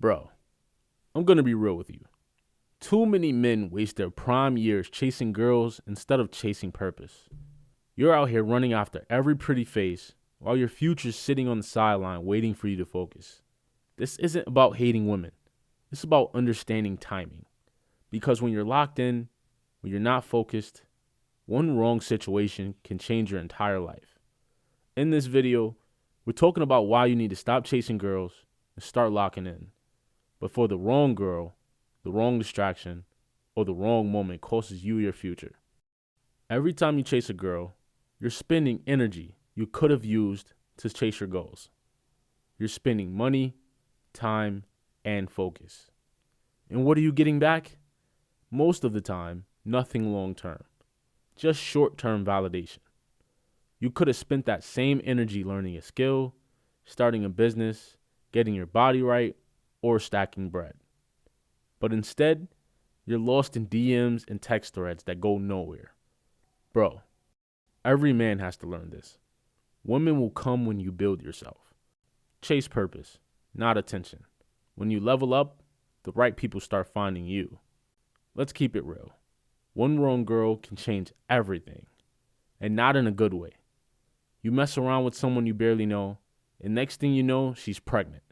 Bro, I'm gonna be real with you. Too many men waste their prime years chasing girls instead of chasing purpose. You're out here running after every pretty face while your future's sitting on the sideline waiting for you to focus. This isn't about hating women. It's about understanding timing. Because when you're locked in, when you're not focused, one wrong situation can change your entire life. In this video, we're talking about why you need to stop chasing girls and start locking in. But for the wrong girl, the wrong distraction, or the wrong moment costs you your future. Every time you chase a girl, you're spending energy you could have used to chase your goals. You're spending money, time, and focus. And what are you getting back? Most of the time, nothing long term, just short term validation. You could have spent that same energy learning a skill, starting a business, getting your body right, or stacking bread. But instead, you're lost in DMs and text threads that go nowhere. Bro, every man has to learn this. Women will come when you build yourself. Chase purpose, not attention. When you level up, the right people start finding you. Let's keep it real. One wrong girl can change everything, and not in a good way. You mess around with someone you barely know, and next thing you know, she's pregnant.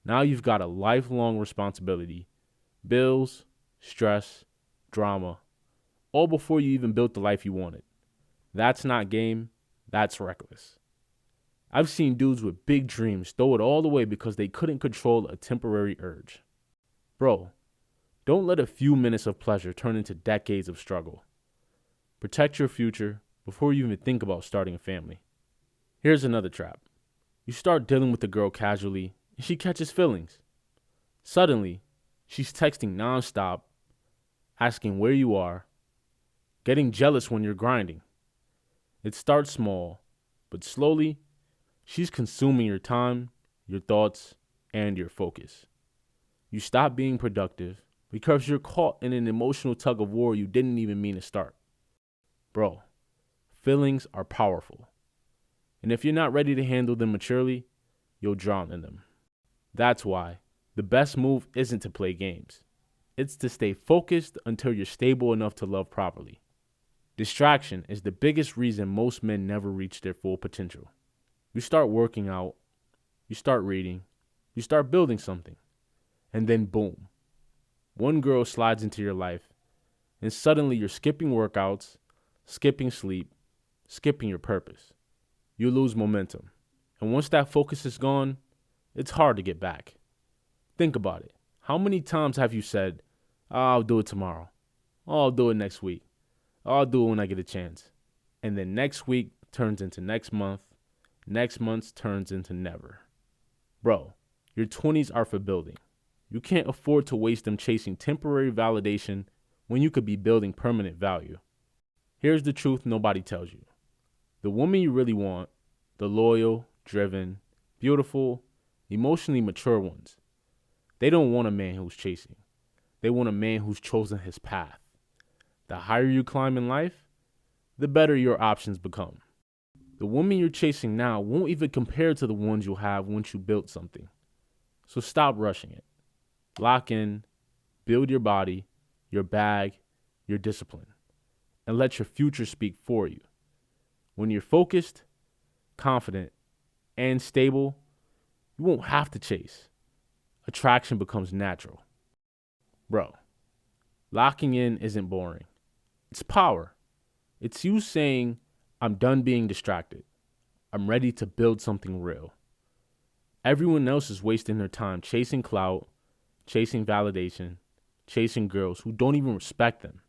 Now you've got a lifelong responsibility, bills, stress, drama, all before you even built the life you wanted. That's not game, that's reckless. I've seen dudes with big dreams throw it all away because they couldn't control a temporary urge. Bro, don't let a few minutes of pleasure turn into decades of struggle. Protect your future before you even think about starting a family. Here's another trap. You start dealing with the girl casually, and she catches feelings. Suddenly, she's texting nonstop, asking where you are, getting jealous when you're grinding. It starts small, but slowly, she's consuming your time, your thoughts, and your focus. You stop being productive because you're caught in an emotional tug of war you didn't even mean to start. Bro, feelings are powerful. And if you're not ready to handle them maturely, you'll drown in them. That's why the best move isn't to play games. It's to stay focused until you're stable enough to love properly. Distraction is the biggest reason most men never reach their full potential. You start working out, you start reading, you start building something, and then boom, one girl slides into your life, and suddenly you're skipping workouts, skipping sleep, skipping your purpose. You lose momentum, and once that focus is gone, it's hard to get back. Think about it. How many times have you said, I'll do it tomorrow, I'll do it next week, I'll do it when I get a chance, and then next week turns into next month turns into never. Bro, your 20s are for building. You can't afford to waste them chasing temporary validation when you could be building permanent value. Here's the truth nobody tells you. The woman you really want, the loyal, driven, beautiful, emotionally mature ones, they don't want a man who's chasing. They want a man who's chosen his path. The higher you climb in life, the better your options become. The woman you're chasing now won't even compare to the ones you'll have once you built something. So stop rushing it. Lock in, build your body, your bag, your discipline, and let your future speak for you. When you're focused, confident, and stable, you won't have to chase. Attraction becomes natural. Bro, locking in isn't boring. It's power. It's you saying, I'm done being distracted. I'm ready to build something real. Everyone else is wasting their time chasing clout, chasing validation, chasing girls who don't even respect them.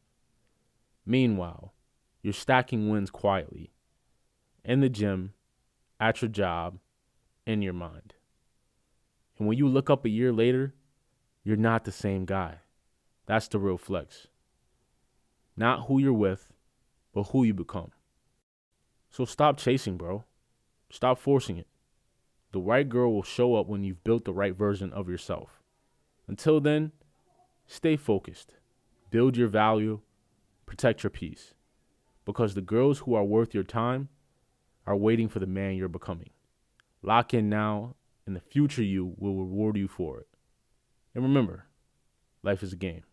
Meanwhile, you're stacking wins quietly, in the gym, at your job, in your mind. And when you look up a year later, you're not the same guy. That's the real flex. Not who you're with, but who you become. So stop chasing, bro. Stop forcing it. The right girl will show up when you've built the right version of yourself. Until then, stay focused. Build your value. Protect your peace. Because the girls who are worth your time are waiting for the man you're becoming. Lock in now, and the future you will reward you for it. And remember, life is a game.